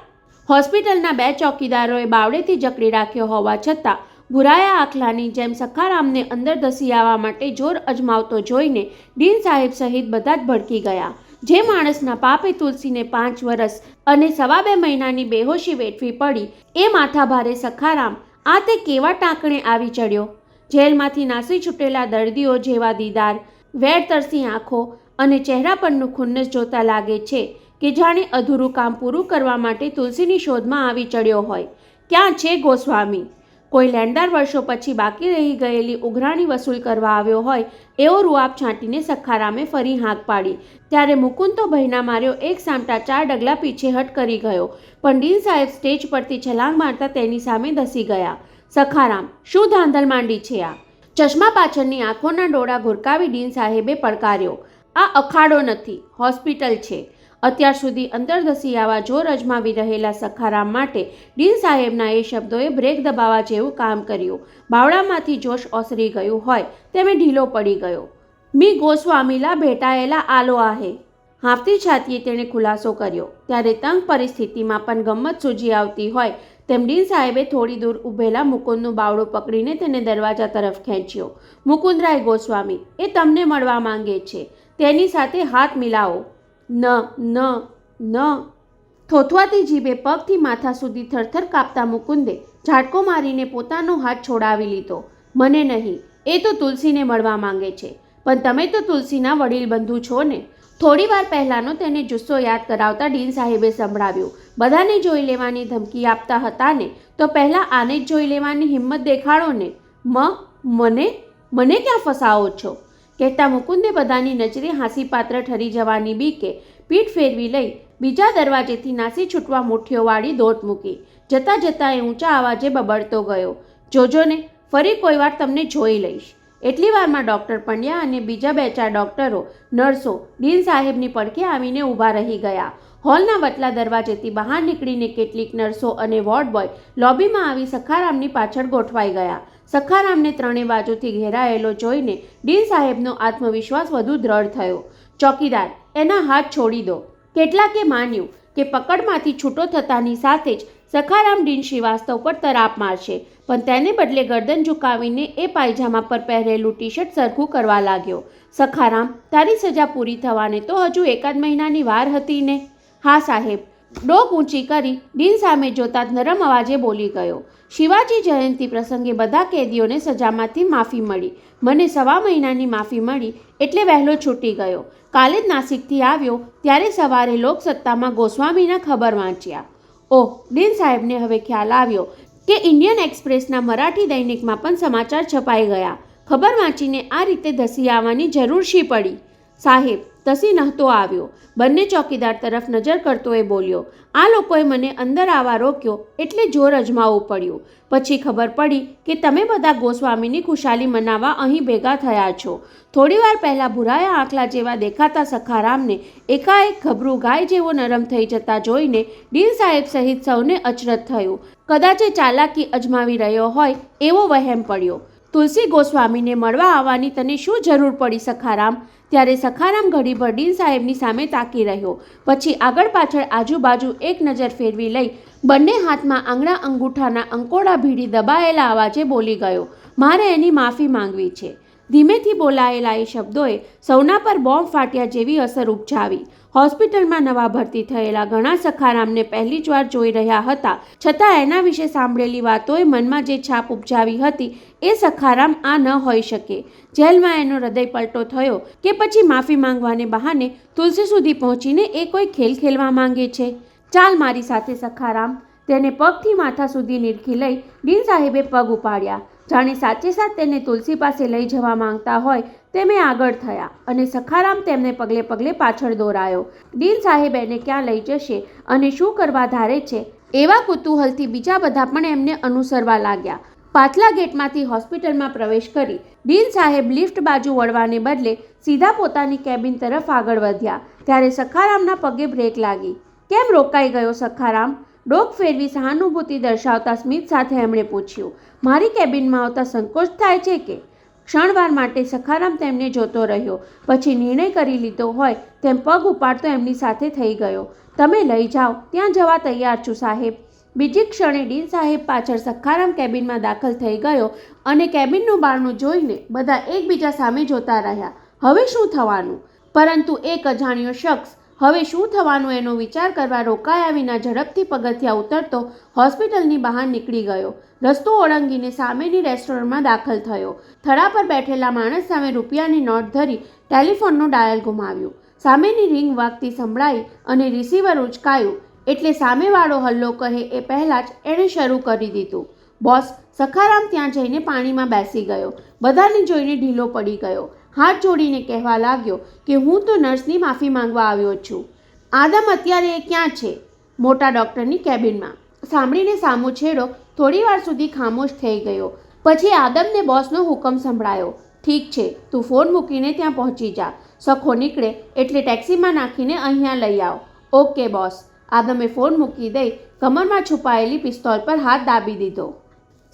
[SPEAKER 1] હોસ્પિટલના 2 ચોકીદારોએ બાવડેથી જકડી રાખ્યો હોવા છતાં ભૂરાયા આખલાની જેમ સખારામને અંદર ધસી આવવા માટે જોર અજમાવતો જોઈને ડીન સાહેબ સહિત બધા જ ભડકી ગયા. જે માણસના પાપે તુલસીને 5 વર્ષ અને 2.5 મહિનાની બેહોશી વેઠવી પડી એ માથાભારે સખારામ આ તે કેવા ટાંકણે આવી ચડ્યો? જેલમાંથી નાસી છૂટેલા દર્દીઓ જેવા દીદાર, વેરતરસી આંખો અને ચહેરા પરનું ખુન્નસ જોતા લાગે છે કે જાણે અધૂરું કામ પૂરું કરવા માટે તુલસીની શોધમાં આવી ચડ્યો હોય. ક્યાં છે ગોસ્વામી? કોઈ લેણદાર વર્ષો પછી બાકી રહી ગયેલી ઉઘરાણી વસૂલ કરવા આવ્યો હોય એવો રૂઆબ છાંટીને સખારામે ફરી હાંક પાડી. ત્યારે મુકુંદ તો ભયના માર્યો એક સામટા 4 ડગલા પીછેહટ કરી ગયો, પણ ડીન સાહેબ સ્ટેજ પરથી છલાંગ મારતા તેની સામે ધસી ગયા. સખારામ, શું ધાંધલ માંડી છે આ? ચશ્મા પાછળની આંખોના ડોળા ઘુરકાવી ડીન સાહેબે પડકાર્યો. આ અખાડો નથી, હોસ્પિટલ છે. અત્યાર સુધી અંદર ધસી આવવા જોર અજમાવી રહેલા સખારામ માટે ડીન સાહેબના એ શબ્દોએ બ્રેક દબાવવા જેવું કામ કર્યું. બાવડામાંથી જોશ ઓસરી ગયું હોય તેમે ઢીલો પડી ગયો. મી ગોસ્વામીલા ભેટાયેલા આલો આહે, હાંફતી છાતીએ તેણે ખુલાસો કર્યો. ત્યારે તંગ પરિસ્થિતિમાં પણ ગમ્મત સૂજી આવતી હોય તેમ ડીન સાહેબે થોડી દૂર ઊભેલા મુકુંદનું બાવડું પકડીને તેને દરવાજા તરફ ખેંચ્યો. મુકુંદરાય ગોસ્વામી, એ તમને મળવા માંગે છે, તેની સાથે હાથ મિલાવો. ન ન ન થોથવાતી જીભે પગથી માથા સુધી થરથર કાપતા મુકુંદે ઝાટકો મારીને પોતાનો હાથ છોડાવી લીધો. મને નહીં, એ તો તુલસીને મળવા માંગે છે, પણ તમે તો તુલસીના વડીલ બંધુ છો ને? થોડી વાર પહેલાંનો તેને જુસ્સો યાદ કરાવતા ડીન સાહેબે સંભળાવ્યું. બધાને જોઈ લેવાની ધમકી આપતા હતા ને, તો પહેલાં આને જ જોઈ લેવાની હિંમત દેખાડો ને. મને ક્યાં ફસાવો છો? કહેતા મુકુંદે બધાની નજરે હાંસીપાત્ર ઠરી જવાની બીકે પીઠ ફેરવી લઈ બીજા દરવાજેથી નાસી છૂટવા મુઠ્ઠીઓવાળી દોટ મૂકી. જતાં જતાં એ ઊંચા અવાજે બબડતો ગયો, જોજો ને, ફરી કોઈ વાર તમને જોઈ લઈશ. એટલી વારમાં ડૉક્ટર પંડ્યા અને બીજા 2-4 ડૉક્ટરો, નર્સો ડીન સાહેબની પડખે આવીને ઊભા રહી ગયા. હોલના વટલા દરવાજેથી બહાર નીકળીને કેટલીક નર્સો અને વોર્ડ બોય લોબીમાં આવી સખારામની પાછળ ગોઠવાઈ ગયા. સખારામને 3 બાજુથી ઘેરાયેલો જોઈને ડીન સાહેબનો આત્મવિશ્વાસ વધુ દ્રઢ થયો. ચોકીદાર, એના હાથ છોડી દો. કેટલાકે માન્યું કે પકડમાંથી છૂટો થતાની સાથે જ સખારામ ડીન શ્રીવાસ્તવ પર તરાપ મારશે, પણ તેને બદલે ગરદન ઝુકાવીને એ પાયજામા પર પહેરેલું ટી-શર્ટ સરખું કરવા લાગ્યો. સખારામ, તારી સજા પૂરી થવાને તો હજુ 1 મહિનાની વાર હતી ને? હા સાહેબ, ડોક ઊંચી કરી ડીન સામે જોતા નરમ અવાજે બોલી ગયો. શિવાજી જયંતિ પ્રસંગે બધા કેદીઓને સજામાંથી માફી મળી. મને 1.25 મહિનાની માફી મળી એટલે વહેલો છૂટી ગયો. કાલે જ નાસિકથી આવ્યો ત્યારે સવારે લોકસત્તામાં ગોસ્વામીના ખબર વાંચ્યા. ઓહ, ડીન સાહેબને હવે ખ્યાલ આવ્યો કે ઇન્ડિયન એક્સપ્રેસના મરાઠી દૈનિકમાં પણ સમાચાર છપાઈ ગયા. ખબર વાંચીને આ રીતે ધસી આવવાની જરૂર શી પડી? સાહેબ, તસી નહોતો આવ્યો. બંને ચોકીદાર તરફ નજર કરતો એ બોલ્યો, આ લોકોએ મને અંદર આવવા રોક્યો એટલે જોર અજમાવવું પડ્યું. પછી ખબર પડી કે તમે બધા ગોસ્વામીની ખુશાલી મનાવવા અહીં ભેગા થયા છો. થોડીવાર પહેલાં ભૂરાયા આંખલા જેવા દેખાતા સખારામને એકાએક ગભરું ગાય જેવો નરમ થઈ જતા જોઈને ડીન સાહેબ સહિત સૌને અચરજ થયું. કદાચ એ ચાલાકી અજમાવી રહ્યો હોય એવો વહેમ પડ્યો. તુલસી ગોસ્વામીને મળવા આવવાની તને શું જરૂર પડી સખારામ? ત્યારે સખારામ ઘડીભર ડીન સાહેબની સામે તાકી રહ્યો. પછી આગળ પાછળ આજુબાજુ એક નજર ફેરવી લઈ બંને હાથમાં આંગળા અંગૂઠાના અંકોડા ભીડી દબાયેલા અવાજે બોલી ગયો, મારે એની માફી માંગવી છે. ધીમેથી બોલાયેલા એ શબ્દોએ સૌના પર બોમ્બ ફાટ્યા જેવી અસર ઉપજાવી. હોસ્પિટલમાં નવા ભરતી થયેલા ઘણા સખારામને પહેલી જ વાર જોઈ રહ્યા હતા, છતાં એના વિશે સાંભળેલી વાતોએ મનમાં જે છાપ ઉપજાવી હતી એ સખારામ આ ન હોઈ શકે. જેલમાં એનો હૃદય પલટો થયો કે પછી માફી માંગવાને બહાને તુલસી સુધી પહોંચીને એ કોઈ ખેલ ખેલવા માંગે છે. ચાલ મારી સાથે સખારામ. તેને પગથી માથા સુધી નીરખી લઈ ડીન સાહેબે પગ ઉપાડ્યા. જાણે સાચે સાચ તેને તુલસી પાસે લઈ જવા માંગતા હોય તેમે આગળ થયા અને સખારામ તેમને પગલે પગલે પાછળ દોરાયો. ડીન સાહેબ એને ક્યાં લઈ જશે અને શું કરવા ધારે છે એવા કુતૂહલથી બીજા બધા પણ એમને અનુસરવા લાગ્યા. પાછલા ગેટમાંથી હોસ્પિટલમાં પ્રવેશ કરી ડીન સાહેબ લિફ્ટ બાજુ વળવાને બદલે સીધા પોતાની કેબિન તરફ આગળ વધ્યા. ત્યારે સખારામના પગે બ્રેક લાગી. કેમ રોકાઈ ગયો સખારામ? ડોક ફેરવી સહાનુભૂતિ દર્શાવતા સ્મિત સાથે એમણે પૂછ્યું. મારી કેબિનમાં આવતા સંકોચ થાય છે કે? ક્ષણવાર માટે સખારામ તેમને જોતો રહ્યો. પછી નિર્ણય કરી લીધો હોય તેમ પગ ઉપાડતો એમની સાથે થઈ ગયો. તમે લઈ જાઓ, ત્યાં જવા તૈયાર છું સાહેબ. બીજી ક્ષણે ડીન સાહેબ પાછળ સખારામ કેબિનમાં દાખલ થઈ ગયો અને કેબિનનું બારણું જોઈને બધા એકબીજા સામે જોતા રહ્યા. હવે શું થવાનું? પરંતુ એક અજાણ્યો શખ્સ હવે શું થવાનું એનો વિચાર કરવા રોકાયા વિના ઝડપથી પગથિયાં ઉતરતો હોસ્પિટલની બહાર નીકળી ગયો. રસ્તો ઓળંગીને સામેની રેસ્ટોરન્ટમાં દાખલ થયો. થડા પર બેઠેલા માણસ સામે રૂપિયાની નોટ ધરી ટેલિફોનનું ડાયલ ગુમાવ્યું. સામેની રિંગ વાગતી સંભળાઈ અને રિસીવર ઉંચકાયું એટલે સામેવાળો હલ્લો કહે એ પહેલાં જ એણે શરૂ કરી દીધું. બોસ, સખારામ ત્યાં જઈને પાણીમાં બેસી ગયો. બધાને જોઈને ઢીલો પડી ગયો. હાથ જોડીને કહેવા લાગ્યો કે હું તો નર્સની માફી માંગવા આવ્યો છું. આદમ અત્યારે એ ક્યાં છે? મોટા ડૉક્ટરની કેબિનમાં. સાંભળીને સામો છેડો થોડીવાર સુધી ખામોશ થઈ ગયો. પછી આદમને બોસનો હુકમ સંભળાયો. ઠીક છે, તું ફોન મૂકીને ત્યાં પહોંચી જા. સખો નીકળે એટલે ટેક્સીમાં નાખીને અહીંયા લઈ આવ. Okay boss. આદમે ફોન મૂકી દઈ કમરમાં છુપાયેલી પિસ્તોલ પર હાથ દાબી દીધો.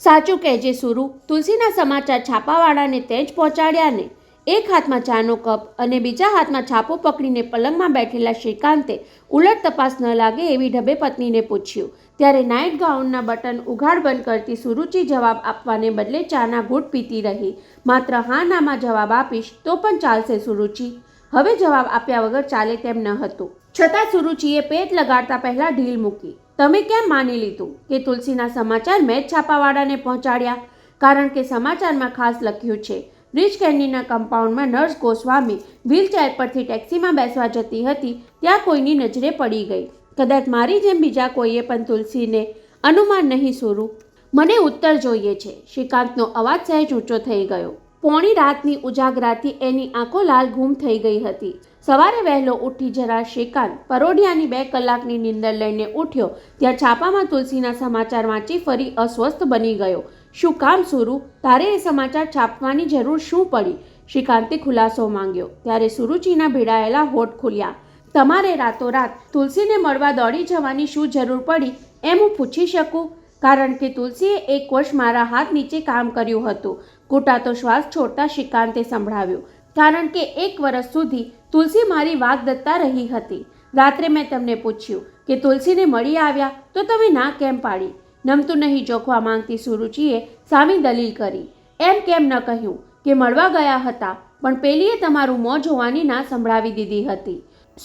[SPEAKER 1] સાચું કહેજે સુરુ, તુલસીના સમાચાર છાપાવાળાને તે જ પહોંચાડ્યા ને? એક હાથમાં ચાનો કપ અને બીજા હાથમાં છાપો પકડીને પલંગમાં બેઠેલા શ્રીકાંતે ઉલટ તપાસ ન લાગે એવી ઢબે પત્નીને પૂછ્યું. ત્યારે નાઇટ ગાઉનના બટન ઉઘાડ બંધ કરતી સુરુચિ જવાબ આપવાને બદલે ચાના ઘૂંટ પીતી રહી. માત્ર હા નામાં જવાબ આપીશ તો પણ ચાલશે સુરુચિ. હવે જવાબ આપ્યા વગર ચાલે તેમ ન હતું. છતાં સુરુચિએ પેટ લગાડતા પહેલાં ઢીલ મૂકી. તમે કેમ માની લીધું કે તુલસીના સમાચાર મેં જ છાપાવાળાને પહોંચાડ્યા? કારણ કે સમાચારમાં ખાસ લખ્યું છે, બ્રિજ કેન્ડીના કમ્પાઉન્ડમાં નર્સ ગોસ્વામી વ્હીલચેર પરથી ટેક્સીમાં બેસવા જતી હતી ત્યાં કોઈની નજરે પડી ગઈ. કદાચ મારી જેમ બીજા કોઈએ પણ તુલસીને. અનુમાન નહીં સુરુ, મને ઉત્તર જોઈએ છે. શ્રીકાંતનો અવાજ સહેજ ઊંચો થઈ ગયો. પોણી રાતની ઉજાગરાથી એની આંખો લાલ ઘૂમ થઈ ગઈ હતી. સવારે વહેલો ઉઠી જરા શ્રીકાંત પરોઢિયાની 2 કલાકની નીંદર લઈને ઉઠ્યો ત્યાં છાપામાં તુલસીના સમાચાર વાંચી ફરી અસ્વસ્થ બની ગયો. શું કામ સુરુ? તારે એ સમાચાર છાપવાની જરૂર શું પડી? શ્રીકાંતે ખુલાસો માંગ્યો. ત્યારે સુરુચિના ભીડાયેલા હોઠ ખુલ્યા. તમારે રાતોરાત તુલસીને મળવા દોડી જવાની શું જરૂર પડી એમ હું પૂછી શકું? કારણ કે તુલસીએ 1 વર્ષ મારા હાથ નીચે કામ કર્યું હતું. ઘૂંટાતો શ્વાસ છોડતા શ્રીકાંતે સંભળાવ્યું. કારણ કે 1 વર્ષ સુધી તુલસી મારી વાગદત્તા રહી હતી. રાત્રે મેં તમને પૂછ્યું કે તુલસીને મળી આવ્યા તો તમે ના કેમ પાડી? નમતું નહીં જોખવા માંગતી સુરુચિએ સામી દલીલ કરી. એમ કેમ ન કહ્યું કે મળવા ગયા હતા પણ પેલીએ તમારું મોં જોવાની ના સંભળાવી દીધી હતી?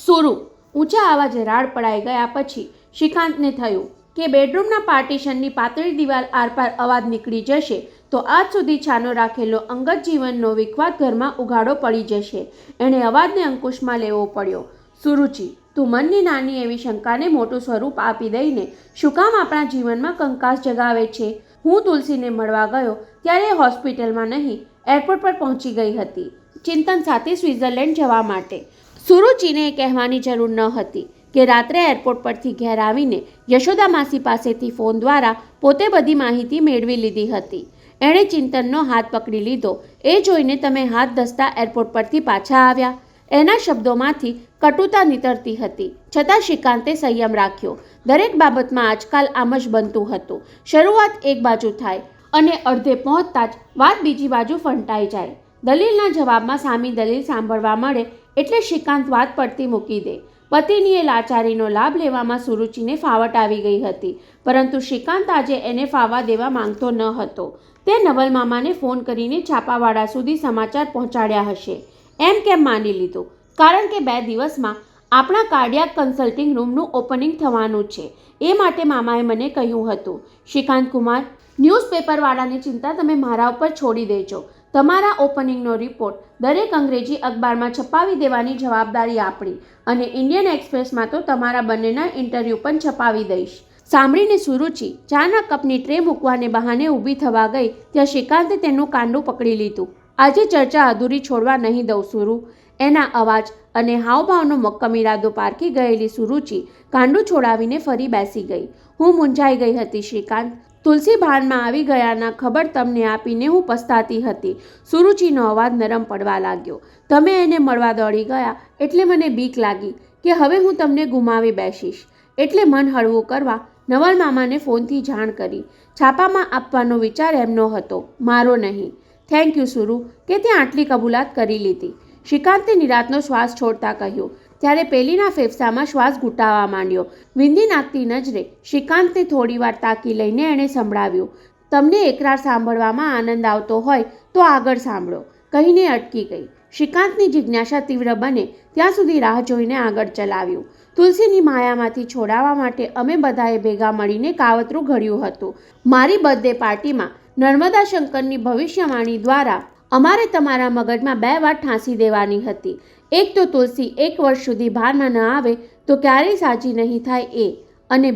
[SPEAKER 1] સુરુ ઊંચા આવાજે રાડ પડાઈ ગયા પછી શ્રીકાંતને થયું કે બેડરૂમના પાર્ટીશનની પાતળી દિવાલ આરપાર અવાજ નીકળી જશે તો આજ સુધી છાનો રાખેલો અંગત જીવનનો વિખવાદ ઘરમાં ઉઘાડો પડી જશે. એણે અવાજને અંકુશમાં લેવો પડ્યો. સુરુચિ, તું મનની નાની એવી શંકાને મોટું સ્વરૂપ આપી દઈને શું કામ આપણા જીવનમાં કંકાસ જગાવે છે? હું તુલસીને મળવા ગયો ત્યારે એ હોસ્પિટલમાં નહીં એરપોર્ટ પર પહોંચી ગઈ હતી ચિંતન સાથે સ્વિટ્ઝરલેન્ડ જવા માટે. સુરુચિને એ કહેવાની જરૂર ન હતી કે રાત્રે એરપોર્ટ પરથી ઘેર આવીને યશોદા માસી પાસેથી ફોન દ્વારા પોતે બધી માહિતી મેળવી લીધી હતી. એણે ચિંતનનો હાથ પકડી લીધો. એ જોઈને તમે હાથ ધસતા એરપોર્ટ પરથી પાછા આવ્યા. એના શબ્દોમાંથી કટુતા નીતરતી હતી, છતાં શ્રીકાંતે સંયમ રાખ્યો. દરેક બાબતમાં આજકાલ આમ જ બનતું હતું. શરૂઆત એક બાજુ થાય અને અડધે પહોંચતા જ વાત બીજી બાજુ ફંટાઈ જાય. દલીલના જવાબમાં સામી દલીલ સાંભળવા મળે એટલે શ્રીકાંત વાત પડતી મૂકી દે. પતિની એ લાચારીનો લાભ લેવામાં સુરુચિને ફાવટ આવી ગઈ હતી, પરંતુ શ્રીકાંત આજે એને ફાવા દેવા માંગતો ન હતો. તે નવલ મામાને ફોન કરીને છાપાવાળા સુધી સમાચાર પહોંચાડ્યા હશે એમ કેમ માની લીધું, કારણ કે 2 દિવસમાં આપણા કાર્ડિયાક કન્સલ્ટિંગ રૂમનું ઓપનિંગ થવાનું છે. એ માટે મામાએ મને કહ્યું હતું. શ્રીકાંત કુમાર, ન્યૂઝપેપરવાળાની ચિંતા તમે મારા ઉપર છોડી દેજો. તમારા ઓપનિંગનો રિપોર્ટ દરેક અંગ્રેજી અખબારમાં છપાવી દેવાની જવાબદારી આપણી, અને ઇન્ડિયન એક્સપ્રેસમાં તો તમારા બંનેના ઇન્ટરવ્યૂ પણ છપાવી દઈશ. સાંભળીને સુરુચિ ચાના કપની ટ્રે મૂકવાને બહાને ઊભી થવા ગઈ ત્યાં શ્રીકાંતે તેનું કાંડું પકડી લીધું. આજે ચર્ચા અધૂરી છોડવા નહીં દઉં સુરુ. એના અવાજ અને હાવભાવનો મક્કમ ઇરાદો પારખી ગયેલી સુરુચિ કાંડું છોડાવીને ફરી બેસી ગઈ. હું મૂંઝાઈ ગઈ હતી શ્રીકાંત. તુલસી ભાનમાં આવી ગયાના ખબર તમને આપીને હું પસ્તાતી હતી. સુરુચિનો અવાજ નરમ પડવા લાગ્યો. તમે એને મળવા દોડી ગયા એટલે મને બીક લાગી કે હવે હું તમને ગુમાવી બેસીશ. એટલે મન હળવું કરવા નવલ મામાને ફોનથી જાણ કરી. છાપામાં આપવાનો વિચાર એમનો હતો, મારો નહીં. થેન્ક યુ સુરુ કે તે આટલી કબૂલાત કરી લીધી. શ્રીકાંતે નિરાંતનો શ્વાસ છોડતા કહ્યું. ત્યારે પેલીના ફેફસામાં શ્વાસ ઘૂંટાવા માંડ્યો. વિંધી નાખતી નજરે શ્રીકાંતને થોડીવાર તાકી લઈને એણે સંભળાવ્યું. તમને એકરાર સાંભળવામાં આનંદ આવતો હોય તો આગળ સાંભળો, કહીને અટકી ગઈ. શ્રીકાંતની જિજ્ઞાસા તીવ્ર બને ત્યાં સુધી રાહ જોઈને આગળ ચલાવ્યું. તુલસીની માયામાંથી છોડાવવા માટે અમે બધાએ ભેગા મળીને કાવતરું ઘડ્યું હતું. મારી બર્થડે પાર્ટીમાં નર્મદા શંકરની ભવિષ્યવાણી દ્વારા અમારે તમારા મગજમાં 2 વાત ઠાંસી દેવાની હતી. એક તો તુલસી 1 વર્ષ સુધી ભાનમાં ન આવે તો ક્યારેય સાજી નહીં થાય એ, અને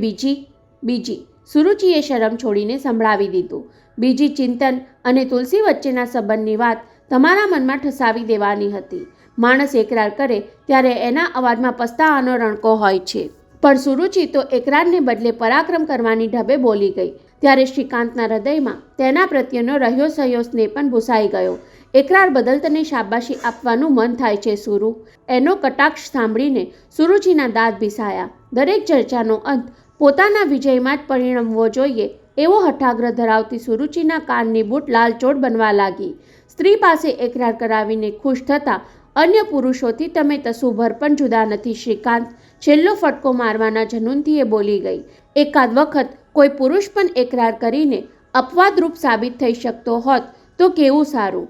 [SPEAKER 1] બીજી સુરુચિએ શરમ છોડીને સંભળાવી દીધું. બીજી ચિંતન અને તુલસી વચ્ચેના સંબંધની વાત તમારા મનમાં ઠસાવી દેવાની હતી. માણસ એકરાર કરે ત્યારે એના અવાજમાં પસ્તાવાનો રણકો હોય છે, પણ સુરુચિ તો એકરારને બદલે પરાક્રમ કરવાની ઢબે બોલી ગઈ. ત્યારે શ્રીકાંતના હૃદયમાં તેના પ્રત્યેનો રહ્યો સહયો સ્નેહ પણ ભૂસાઈ ગયો. એકરાર બદલ તને શાબાશી આપવાનું મન થાય છે સુરુ. એનો કટાક્ષ સાંભળીને સુરુચિના દાંત ભીસાયા. દરેક ચર્ચાનો અંત પોતાના વિજયમાં જ પરિણમવો જોઈએ એવો હઠાગ્રહ ધરાવતી સુરુચિના કાનની બૂટ લાલચોળ બનવા લાગી. સ્ત્રી પાસે એકરાર કરાવીને ખુશ થતા અન્ય પુરુષોથી તમે તસુભર પણ જુદા નથી શ્રીકાંત. છેલ્લો ફટકો મારવાના જનૂનથી એ બોલી ગઈ. એકાદ વખત કોઈ પુરુષ પણ એકરાર કરીને અપવાદરૂપ સાબિત થઈ શકતો હોત તો કેવું સારું.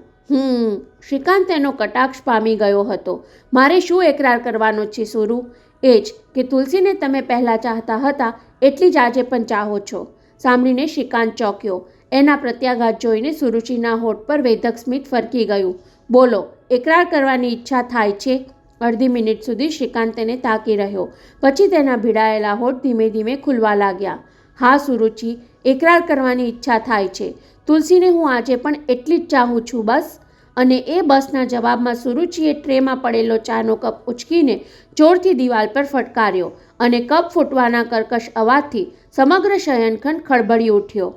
[SPEAKER 1] શ્રીકાંત તેનો કટાક્ષ પામી ગયો હતો. મારે શું એકરાર કરવાનો છે સુરુ? એ જ કે તુલસીને તમે પહેલાં ચાહતા હતા એટલી જ આજે પણ ચાહો છો. સાંભળીને શ્રીકાંત ચોંક્યો. એના પ્રત્યાઘાત જોઈને સુરુચિના હોઠ પર વેધક સ્મિત ફરકી ગયું. બોલો, એકરાર કરવાની ઈચ્છા થાય છે? અડધી મિનિટ સુધી શ્રીકાંત તેને તાકી રહ્યો. પછી તેના ભીડાયેલા હોઠ ધીમે ધીમે ખુલવા લાગ્યા. હા સુરુચિ, એકરાર કરવાની ઈચ્છા થાય છે. તુલસીને હું આજે પણ એટલી જ ચાહું છું બસ. અને એ બસના જવાબમાં સુરુચિએ ટ્રેમાં પડેલો ચાનો કપ ઉચકીને જોરથી દિવાલ પર ફટકાર્યો, અને કપ ફૂટવાના કર્કશ અવાજથી સમગ્ર શયનખંડ ખળભળી ઉઠ્યો.